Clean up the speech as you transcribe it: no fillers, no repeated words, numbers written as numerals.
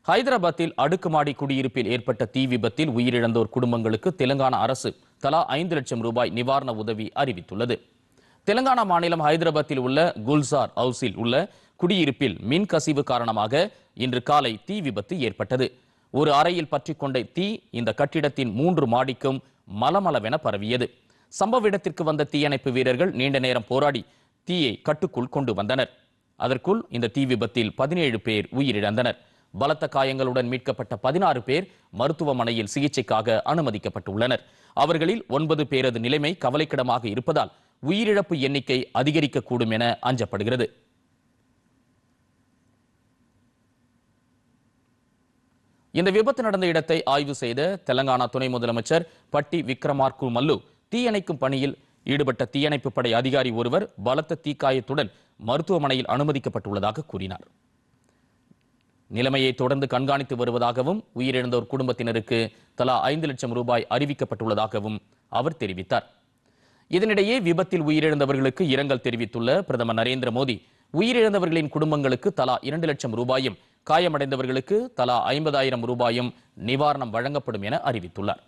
ஹைதராபாத்தில் அடுக்குமாடி குடியிருப்பில் ஏற்பட்ட தீ விபத்தில் உயிரிழந்தோர் குடும்பங்களுக்கு தெலுங்கானா அரசு தலா 5 லட்சம் ரூபாய் நிவாரண உதவி அறிவித்துள்ளது. தெலுங்கானா மாநிலம் ஹைதராபாத்தில் உள்ள குல்சார் ஹவுஸில் உள்ள குடியிருப்பில் மின் கசிவு காரணமாக இன்று காலை தீ விபத்து ஏற்பட்டது. ஒரு அறையில் பற்றிக்கொண்ட தீ இந்த கட்டிடத்தின் 3 மாடிக்கும் மலமளவென பரவியது. சம்பவ இடத்திற்கு வந்த தீயணைப்பு வீரர்கள் நீண்ட நேரம் போராடி தீயை கட்டுக்குள் கொண்டு வந்தனர். அதற்குள் இந்த தீ விபத்தில் 17 பேர் உயிரிழந்தனர். பலத்த காயங்களுடன் மீட்கப்பட்ட 16 பேர் மருத்துவமனையில் சிகிச்சைக்காக அனுமதிக்கப்பட்டுள்ளனர். அவர்களில் 9 பேரது நிலைமை கவலைக்கிடமாக இருப்பதால் உயிரிழப்பு எண்ணிக்கை அதிகரிக்கக்கூடும் என அஞ்சப்படுகிறது. இந்த விபத்து நடந்த இடத்தை ஆய்வு செய்த தெலங்கானா துணை முதலமைச்சர் பட்டி விக்ரமார்க்கு மல்லு தீயணைக்கும் பணியில் ஈடுபட்ட தீயணைப்பு படை அதிகாரி ஒருவர் பலத்த தீக்காயத்துடன் மருத்துவமனையில் அனுமதிக்கப்பட்டுள்ளதாக கூறினார். நிலைமையை தொடர்ந்து கண்காணித்து வருவதாகவும் உயிரிழந்தோர் குடும்பத்தினருக்கு தலா 5 லட்சம் ரூபாய் அறிவிக்கப்பட்டுள்ளதாகவும் அவர் தெரிவித்தார். இதனிடையே விபத்தில் உயிரிழந்தவர்களுக்கு இரங்கல் தெரிவித்துள்ள பிரதமர் நரேந்திர மோடி உயிரிழந்தவர்களின் குடும்பங்களுக்கு தலா 2 லட்சம் ரூபாயும் காயமடைந்தவர்களுக்கு தலா 50,000 ரூபாயும் நிவாரணம் வழங்கப்படும் என அறிவித்துள்ளார்.